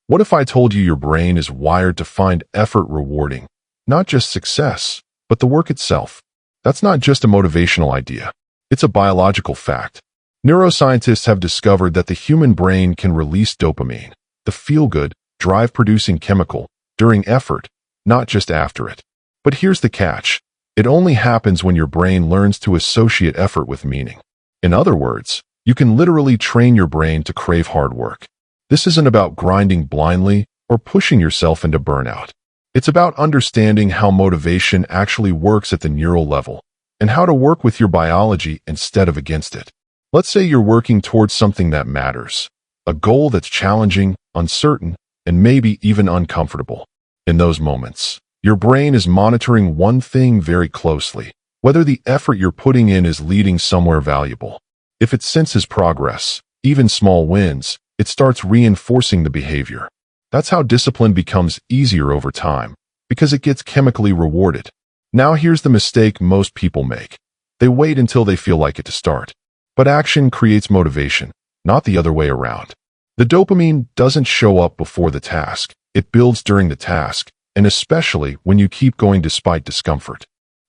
What if I told you your brain is wired to find effort rewarding, not just success, but the work itself? That's not just a motivational idea. It's a biological fact. Neuroscientists have discovered that the human brain can release dopamine, the feel-good, drive-producing chemical, during effort, not just after it. But here's the catch. It only happens when your brain learns to associate effort with meaning. In other words, you can literally train your brain to crave hard work. This isn't about grinding blindly or pushing yourself into burnout. It's about understanding how motivation actually works at the neural level and how to work with your biology instead of against it. Let's say you're working towards something that matters, a goal that's challenging, uncertain, and maybe even uncomfortable. In those moments, your brain is monitoring one thing very closely, whether the effort you're putting in is leading somewhere valuable. If it senses progress, even small wins, it starts reinforcing the behavior. That's how discipline becomes easier over time, because it gets chemically rewarded. Now here's the mistake most people make. They wait until they feel like it to start. But action creates motivation, not the other way around. The dopamine doesn't show up before the task. It builds during the task, and especially when you keep going despite discomfort.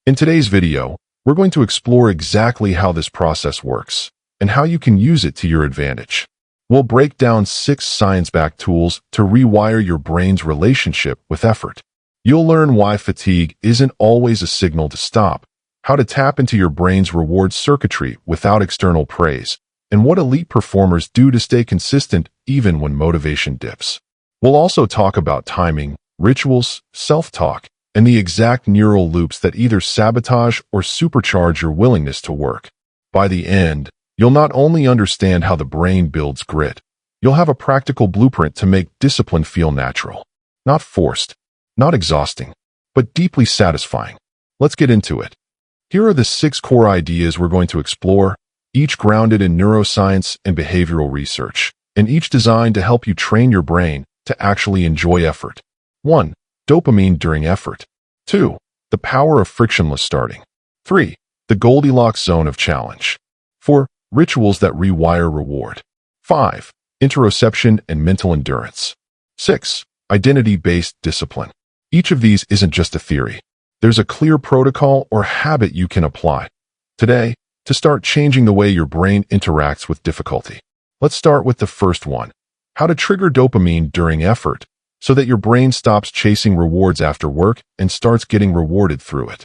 In today's video, we're going to explore exactly how this process works and how you can use it to your advantage. We'll break down 6 science-backed tools to rewire your brain's relationship with effort. You'll learn why fatigue isn't always a signal to stop, how to tap into your brain's reward circuitry without external praise, and what elite performers do to stay consistent even when motivation dips. We'll also talk about timing, rituals, self-talk, and the exact neural loops that either sabotage or supercharge your willingness to work. By the end, you'll not only understand how the brain builds grit, you'll have a practical blueprint to make discipline feel natural. Not forced, not exhausting, but deeply satisfying. Let's get into it. Here are the 6 core ideas we're going to explore, each grounded in neuroscience and behavioral research, and each designed to help you train your brain to actually enjoy effort. 1. Dopamine during effort. 2. The power of frictionless starting. 3. The Goldilocks zone of challenge. 4. Rituals that rewire reward. 5. Interoception and mental endurance. 6. Identity-based discipline. Each of these isn't just a theory. There's a clear protocol or habit you can apply today to start changing the way your brain interacts with difficulty. Let's start with the first one, how to trigger dopamine during effort so that your brain stops chasing rewards after work and starts getting rewarded through it.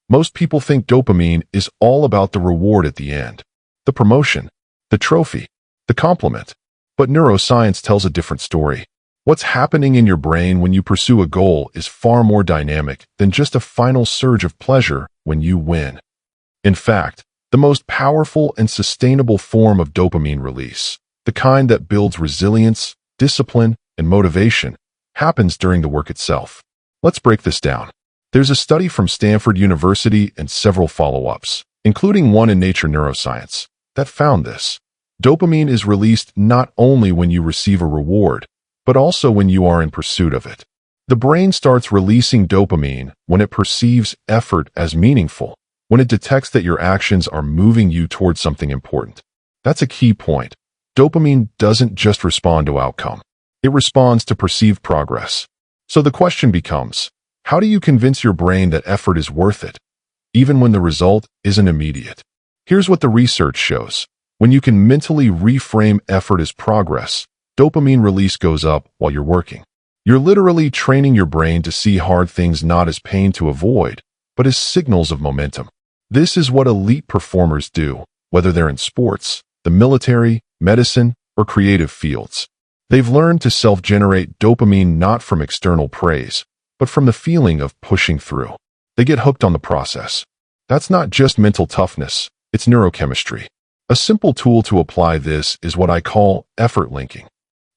Most people think dopamine is all about the reward at the end, the promotion, the trophy, the compliment. But neuroscience tells a different story. What's happening in your brain when you pursue a goal is far more dynamic than just a final surge of pleasure when you win. In fact, the most powerful and sustainable form of dopamine release, the kind that builds resilience, discipline, and motivation, happens during the work itself. Let's break this down. There's a study from Stanford University and several follow-ups, including one in Nature Neuroscience, that found this. Dopamine is released not only when you receive a reward, but also when you are in pursuit of it. The brain starts releasing dopamine when it perceives effort as meaningful, when it detects that your actions are moving you towards something important. That's a key point. Dopamine doesn't just respond to outcome. It responds to perceived progress. So the question becomes, how do you convince your brain that effort is worth it, even when the result isn't immediate? Here's what the research shows. When you can mentally reframe effort as progress, dopamine release goes up while you're working. You're literally training your brain to see hard things not as pain to avoid, but as signals of momentum. This is what elite performers do, whether they're in sports, the military, medicine, or creative fields. They've learned to self-generate dopamine not from external praise, but from the feeling of pushing through. They get hooked on the process. That's not just mental toughness, it's neurochemistry. A simple tool to apply this is what I call effort linking.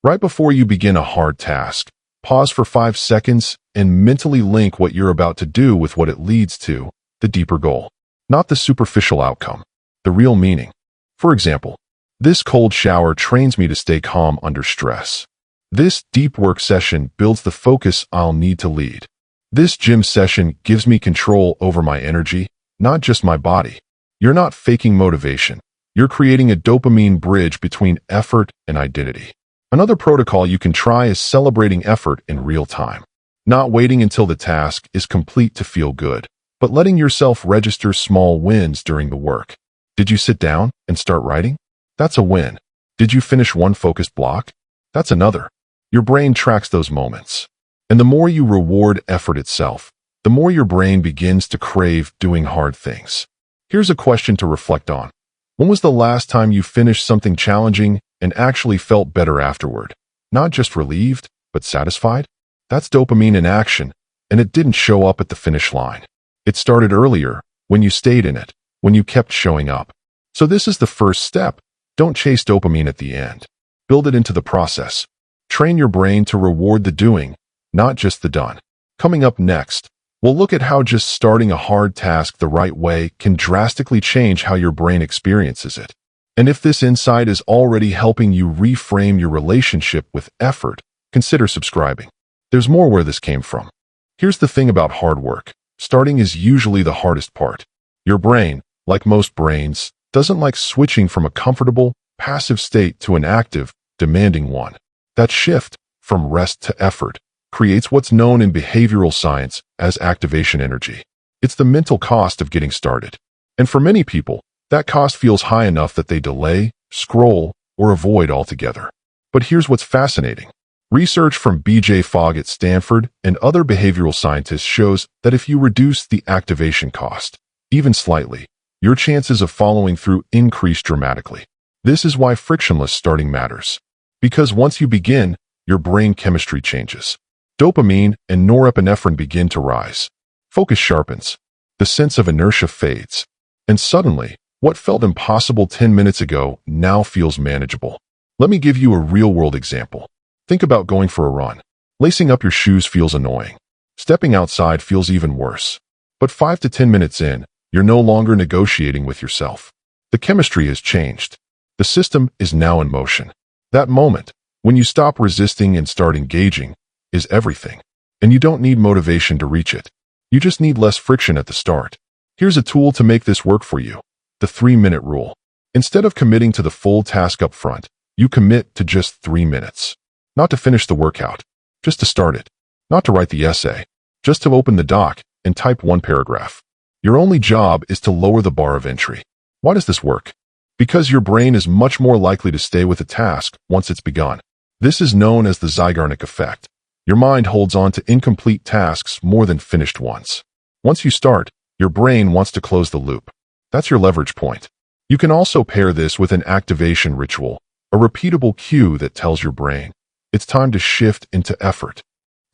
Right before you begin a hard task, pause for 5 seconds and mentally link what you're about to do with what it leads to, the deeper goal. Not the superficial outcome, the real meaning. For example, this cold shower trains me to stay calm under stress. This deep work session builds the focus I'll need to lead. This gym session gives me control over my energy, not just my body. You're not faking motivation. You're creating a dopamine bridge between effort and identity. Another protocol you can try is celebrating effort in real time. Not waiting until the task is complete to feel good, but letting yourself register small wins during the work. Did you sit down and start writing? That's a win. Did you finish one focused block? That's another. Your brain tracks those moments. And the more you reward effort itself, the more your brain begins to crave doing hard things. Here's a question to reflect on. When was the last time you finished something challenging and actually felt better afterward? Not just relieved, but satisfied? That's dopamine in action, and it didn't show up at the finish line. It started earlier, when you stayed in it, when you kept showing up. So this is the first step. Don't chase dopamine at the end. Build it into the process. Train your brain to reward the doing, not just the done. Coming up next, we'll look at how just starting a hard task the right way can drastically change how your brain experiences it. And if this insight is already helping you reframe your relationship with effort, consider subscribing. There's more where this came from. Here's the thing about hard work. Starting is usually the hardest part. Your brain, like most brains, doesn't like switching from a comfortable, passive state to an active, demanding one. That shift, from rest to effort, creates what's known in behavioral science as activation energy. It's the mental cost of getting started. And for many people, that cost feels high enough that they delay, scroll, or avoid altogether. But here's what's fascinating. Research from B.J. Fogg at Stanford and other behavioral scientists shows that if you reduce the activation cost, even slightly, your chances of following through increase dramatically. This is why frictionless starting matters. Because once you begin, your brain chemistry changes. Dopamine and norepinephrine begin to rise. Focus sharpens. The sense of inertia fades. And suddenly, what felt impossible 10 minutes ago now feels manageable. Let me give you a real-world example. Think about going for a run. Lacing up your shoes feels annoying. Stepping outside feels even worse. But 5 to 10 minutes in, you're no longer negotiating with yourself. The chemistry has changed. The system is now in motion. That moment, when you stop resisting and start engaging, is everything. And you don't need motivation to reach it. You just need less friction at the start. Here's a tool to make this work for you. The 3-minute rule. Instead of committing to the full task up front, you commit to just 3 minutes. Not to finish the workout, just to start it. Not to write the essay, just to open the doc and type one paragraph. Your only job is to lower the bar of entry. Why does this work? Because your brain is much more likely to stay with a task once it's begun. This is known as the Zeigarnik effect. Your mind holds on to incomplete tasks more than finished ones. Once you start, your brain wants to close the loop. That's your leverage point. You can also pair this with an activation ritual, a repeatable cue that tells your brain, it's time to shift into effort.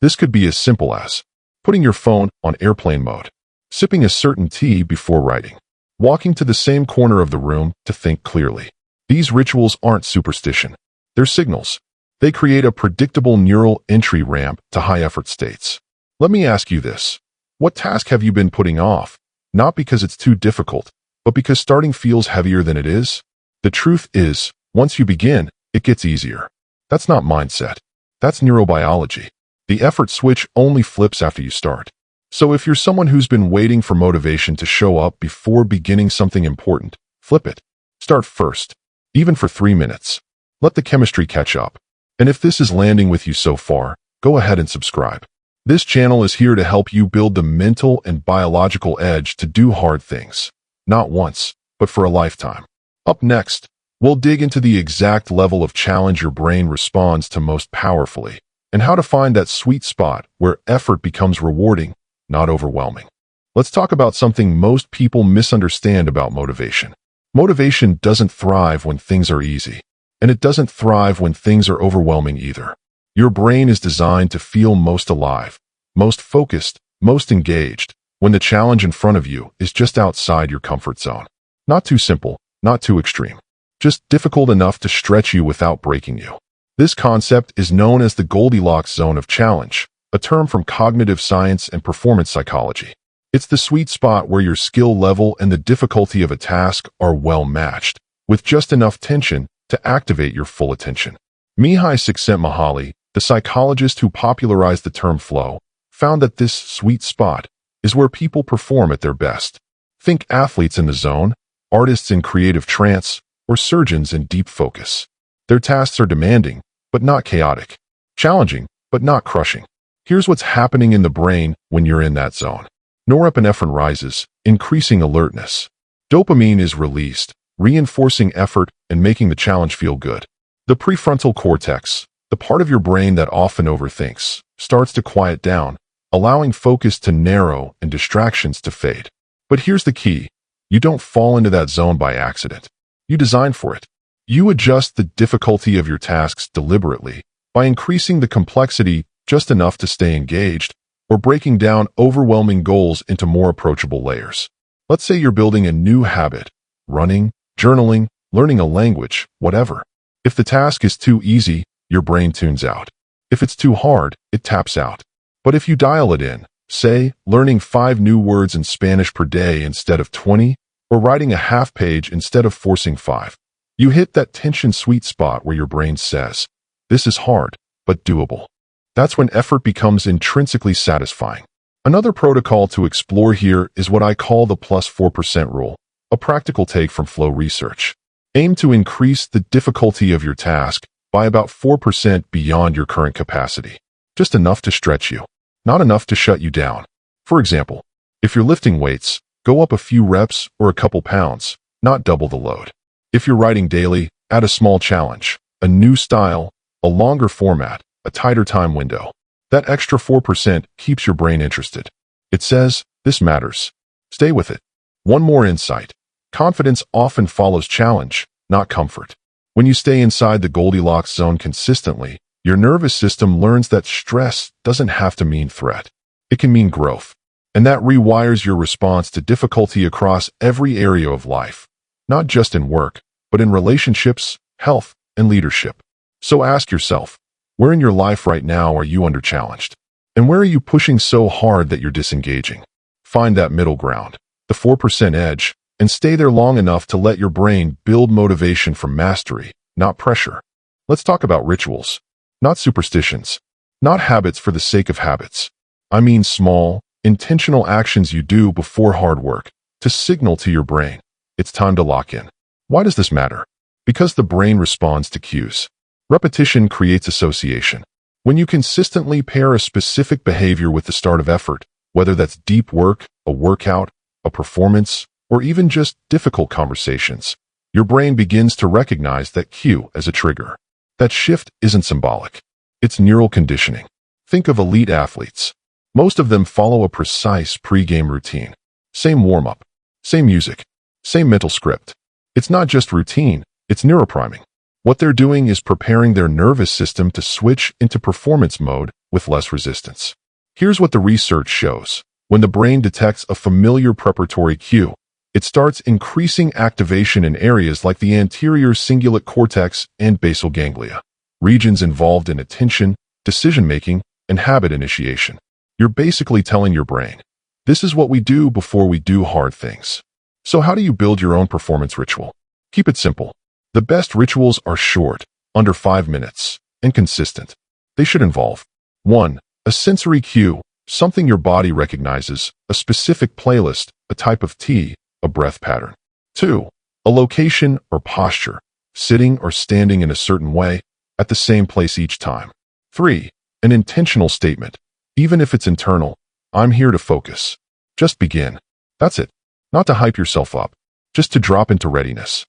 This could be as simple as putting your phone on airplane mode, sipping a certain tea before writing, walking to the same corner of the room to think clearly. These rituals aren't superstition. They're signals. They create a predictable neural entry ramp to high-effort states. Let me ask you this. What task have you been putting off? Not because it's too difficult, but because starting feels heavier than it is? The truth is, once you begin, it gets easier. That's not mindset. That's neurobiology. The effort switch only flips after you start. So if you're someone who's been waiting for motivation to show up before beginning something important, flip it. Start first, even for 3 minutes. Let the chemistry catch up. And if this is landing with you so far, go ahead and subscribe. This channel is here to help you build the mental and biological edge to do hard things. Not once, but for a lifetime. Up next, we'll dig into the exact level of challenge your brain responds to most powerfully, and how to find that sweet spot where effort becomes rewarding, not overwhelming. Let's talk about something most people misunderstand about motivation. Motivation doesn't thrive when things are easy, and it doesn't thrive when things are overwhelming either. Your brain is designed to feel most alive, most focused, most engaged, when the challenge in front of you is just outside your comfort zone. Not too simple, not too extreme. Just difficult enough to stretch you without breaking you. This concept is known as the Goldilocks zone of challenge, a term from cognitive science and performance psychology. It's the sweet spot where your skill level and the difficulty of a task are well matched, with just enough tension to activate your full attention. Mihai Csikszentmihalyi, the psychologist who popularized the term flow, found that this sweet spot is where people perform at their best. Think athletes in the zone, artists in creative trance, or surgeons in deep focus. Their tasks are demanding, but not chaotic. Challenging, but not crushing. Here's what's happening in the brain when you're in that zone. Norepinephrine rises, increasing alertness. Dopamine is released, reinforcing effort and making the challenge feel good. The prefrontal cortex, the part of your brain that often overthinks, starts to quiet down, allowing focus to narrow and distractions to fade. But here's the key. You don't fall into that zone by accident. You design for it. You adjust the difficulty of your tasks deliberately by increasing the complexity just enough to stay engaged or breaking down overwhelming goals into more approachable layers. Let's say you're building a new habit, running, journaling, learning a language, whatever. If the task is too easy, your brain tunes out. If it's too hard, it taps out. But if you dial it in, say, learning 5 new words in Spanish per day instead of 20, or writing a half page instead of forcing 5, you hit that tension sweet spot where your brain says, this is hard, but doable. That's when effort becomes intrinsically satisfying. Another protocol to explore here is what I call the plus 4% rule, a practical take from flow research. Aim to increase the difficulty of your task by about 4% beyond your current capacity. Just enough to stretch you, not enough to shut you down. For example, if you're lifting weights, go up a few reps or a couple pounds, not double the load. If you're writing daily, add a small challenge, a new style, a longer format, a tighter time window. That extra 4% keeps your brain interested. It says, this matters. Stay with it. One more insight. Confidence often follows challenge, not comfort. When you stay inside the Goldilocks zone consistently, your nervous system learns that stress doesn't have to mean threat. It can mean growth. And that rewires your response to difficulty across every area of life, not just in work, but in relationships, health, and leadership. So ask yourself, where in your life right now are you under-challenged? And where are you pushing so hard that you're disengaging? Find that middle ground, the 4% edge, and stay there long enough to let your brain build motivation from mastery, not pressure. Let's talk about rituals, not superstitions, not habits for the sake of habits. I mean small, intentional actions you do before hard work to signal to your brain, it's time to lock in. Why does this matter? Because the brain responds to cues. Repetition creates association. When you consistently pair a specific behavior with the start of effort, whether that's deep work, a workout, a performance, or even just difficult conversations, your brain begins to recognize that cue as a trigger. That shift isn't symbolic. It's neural conditioning. Think of elite athletes. Most of them follow a precise pre-game routine. Same warm-up, same music, same mental script. It's not just routine, it's neuropriming. What they're doing is preparing their nervous system to switch into performance mode with less resistance. Here's what the research shows. When the brain detects a familiar preparatory cue, it starts increasing activation in areas like the anterior cingulate cortex and basal ganglia, regions involved in attention, decision-making, and habit initiation. You're basically telling your brain, this is what we do before we do hard things. So how do you build your own performance ritual? Keep it simple. The best rituals are short, under 5 minutes, and consistent. They should involve 1. A sensory cue, something your body recognizes, a specific playlist, a type of tea, a breath pattern. 2. A location or posture, sitting or standing in a certain way, at the same place each time. 3. An intentional statement, even if it's internal, I'm here to focus. Just begin. That's it. Not to hype yourself up, just to drop into readiness.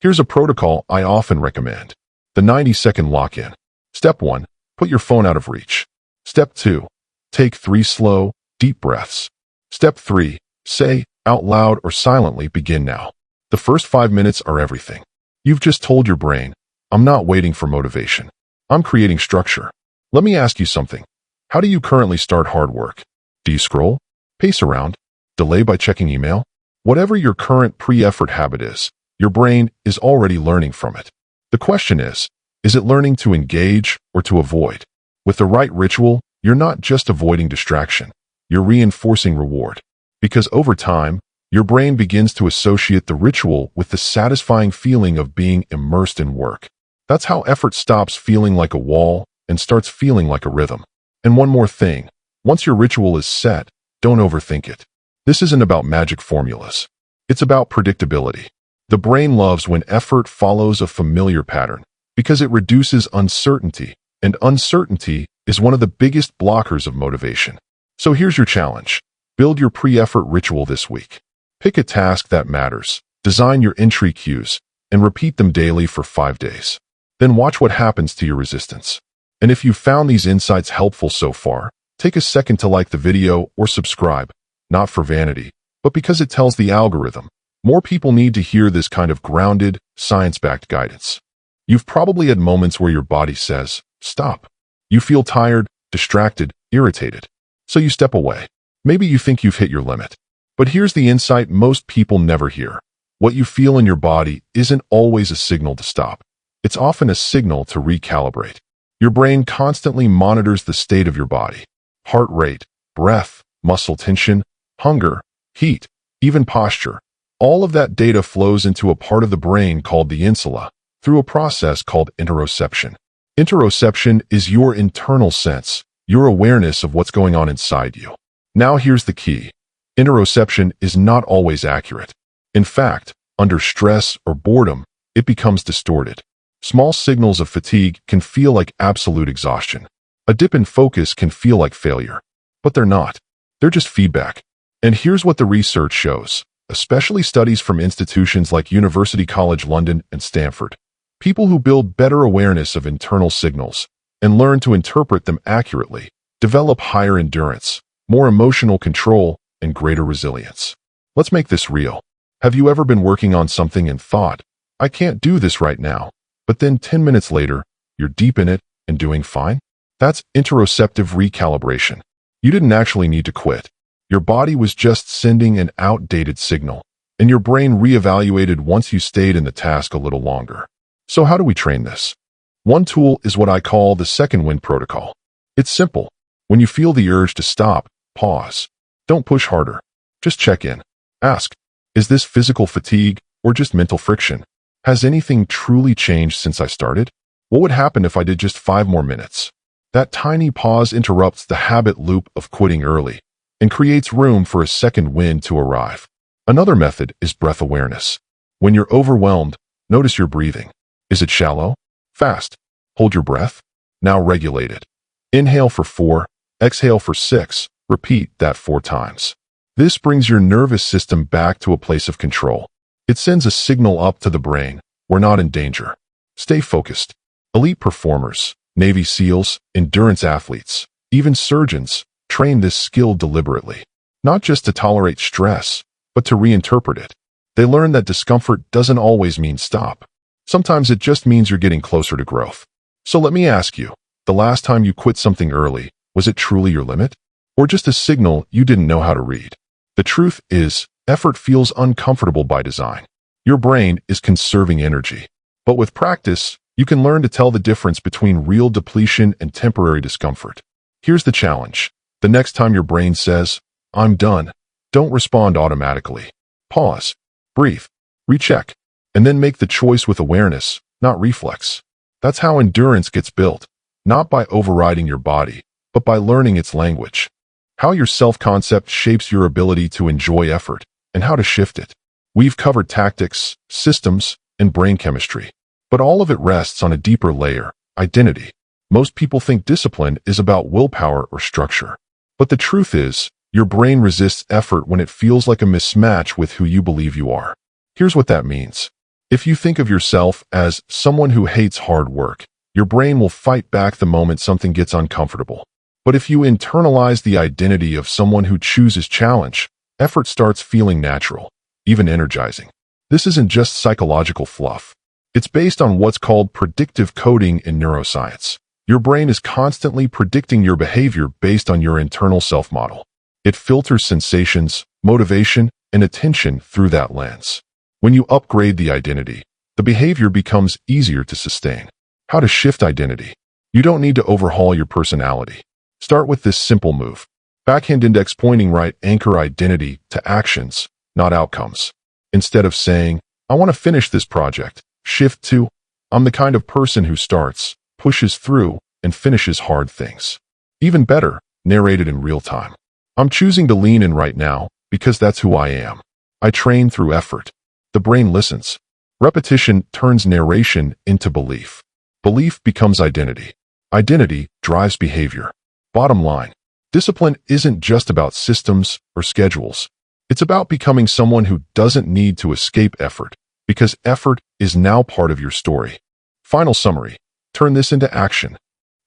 Here's a protocol I often recommend. The 90-second lock-in. Step 1. Put your phone out of reach. Step 2. Take 3 slow, deep breaths. Step 3. Say, out loud or silently, begin now. The first 5 minutes are everything. You've just told your brain, I'm not waiting for motivation. I'm creating structure. Let me ask you something. How do you currently start hard work? Do you scroll? Pace around? Delay by checking email? Whatever your current pre-effort habit is, your brain is already learning from it. The question is it learning to engage or to avoid? With the right ritual, you're not just avoiding distraction, you're reinforcing reward. Because over time, your brain begins to associate the ritual with the satisfying feeling of being immersed in work. That's how effort stops feeling like a wall and starts feeling like a rhythm. And one more thing, once your ritual is set, don't overthink it. This isn't about magic formulas. It's about predictability. The brain loves when effort follows a familiar pattern. Because it reduces uncertainty, and uncertainty is one of the biggest blockers of motivation. So here's your challenge. Build your pre-effort ritual this week. Pick a task that matters, design your entry cues, and repeat them daily for 5 days. Then watch what happens to your resistance. And if you found these insights helpful so far, take a second to like the video or subscribe, not for vanity, but because it tells the algorithm more people need to hear this kind of grounded, science-backed guidance. You've probably had moments where your body says, stop. You feel tired, distracted, irritated. So you step away. Maybe you think you've hit your limit. But here's the insight most people never hear. What you feel in your body isn't always a signal to stop. It's often a signal to recalibrate. Your brain constantly monitors the state of your body. Heart rate, breath, muscle tension, hunger, heat, even posture. All of that data flows into a part of the brain called the insula through a process called interoception. Interoception is your internal sense, your awareness of what's going on inside you. Now here's the key. Interoception is not always accurate. In fact, under stress or boredom, it becomes distorted. Small signals of fatigue can feel like absolute exhaustion. A dip in focus can feel like failure. But they're not. They're just feedback. And here's what the research shows, especially studies from institutions like University College London and Stanford. People who build better awareness of internal signals and learn to interpret them accurately develop higher endurance, more emotional control, and greater resilience. Let's make this real. Have you ever been working on something and thought, I can't do this right now, but then 10 minutes later, you're deep in it and doing fine? That's interoceptive recalibration. You didn't actually need to quit. Your body was just sending an outdated signal, and your brain reevaluated once you stayed in the task a little longer. So how do we train this? One tool is what I call the second wind protocol. It's simple. When you feel the urge to stop, pause. Don't push harder. Just check in. Ask, is this physical fatigue or just mental friction? Has anything truly changed since I started? What would happen if I did just 5 more minutes? That tiny pause interrupts the habit loop of quitting early and creates room for a second wind to arrive. Another method is breath awareness. When you're overwhelmed, notice your breathing. Is it shallow? Fast. Hold your breath. Now regulate it. Inhale for 4, exhale for 6. Repeat that 4 times. This brings your nervous system back to a place of control. It sends a signal up to the brain, we're not in danger. Stay focused. Elite performers, Navy SEALs, endurance athletes, even surgeons, train this skill deliberately, not just to tolerate stress, but to reinterpret it. They learn that discomfort doesn't always mean stop. Sometimes it just means you're getting closer to growth. So let me ask you, the last time you quit something early, was it truly your limit? Or just a signal you didn't know how to read? The truth is, effort feels uncomfortable by design. Your brain is conserving energy. But with practice, you can learn to tell the difference between real depletion and temporary discomfort. Here's the challenge. The next time your brain says, I'm done, don't respond automatically. Pause, breathe, recheck, and then make the choice with awareness, not reflex. That's how endurance gets built, not by overriding your body, but by learning its language. How your self-concept shapes your ability to enjoy effort, and how to shift it. We've covered tactics, systems, and brain chemistry, but all of it rests on a deeper layer, identity. Most people think discipline is about willpower or structure. But the truth is, your brain resists effort when it feels like a mismatch with who you believe you are. Here's what that means. If you think of yourself as someone who hates hard work, your brain will fight back the moment something gets uncomfortable. But if you internalize the identity of someone who chooses challenge, effort starts feeling natural, even energizing. This isn't just psychological fluff. It's based on what's called predictive coding in neuroscience. Your brain is constantly predicting your behavior based on your internal self-model. It filters sensations, motivation, and attention through that lens. When you upgrade the identity, the behavior becomes easier to sustain. How to shift identity? You don't need to overhaul your personality. Start with this simple move. Backhand index pointing right, anchor identity to actions, not outcomes. Instead of saying, I want to finish this project, shift to, I'm the kind of person who starts, pushes through, and finishes hard things. Even better, narrate it in real time. I'm choosing to lean in right now because that's who I am. I train through effort. The brain listens. Repetition turns narration into belief. Belief becomes identity. Identity drives behavior. Bottom line, discipline isn't just about systems or schedules. It's about becoming someone who doesn't need to escape effort, because effort is now part of your story. Final summary, turn this into action.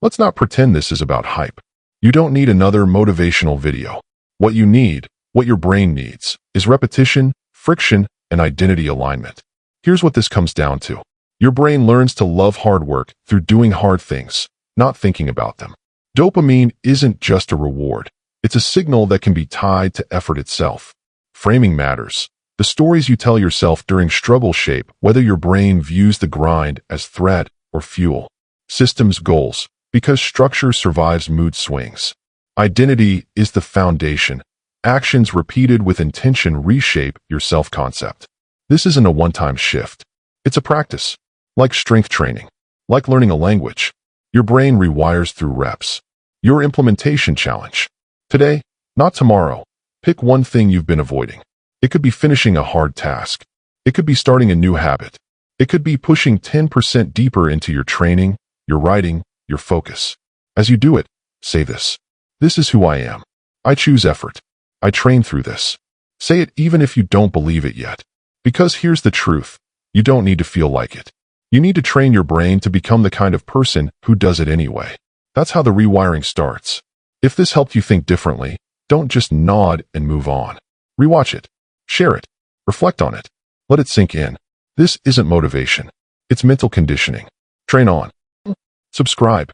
Let's not pretend this is about hype. You don't need another motivational video. What you need, what your brain needs, is repetition, friction, and identity alignment. Here's what this comes down to. Your brain learns to love hard work through doing hard things, not thinking about them. Dopamine isn't just a reward. It's a signal that can be tied to effort itself. Framing matters. The stories you tell yourself during struggle shape whether your brain views the grind as threat or fuel. Systems goals, because structure survives mood swings. Identity is the foundation. Actions repeated with intention reshape your self-concept. This isn't a one-time shift. It's a practice. Like strength training. Like learning a language. Your brain rewires through reps. Your implementation challenge. Today, not tomorrow. Pick one thing you've been avoiding. It could be finishing a hard task. It could be starting a new habit. It could be pushing 10% deeper into your training, your writing, your focus. As you do it, say this. This is who I am. I choose effort. I train through this. Say it even if you don't believe it yet. Because here's the truth. You don't need to feel like it. You need to train your brain to become the kind of person who does it anyway. That's how the rewiring starts. If this helped you think differently, don't just nod and move on. Rewatch it. Share it. Reflect on it. Let it sink in. This isn't motivation. It's mental conditioning. Train on. Subscribe.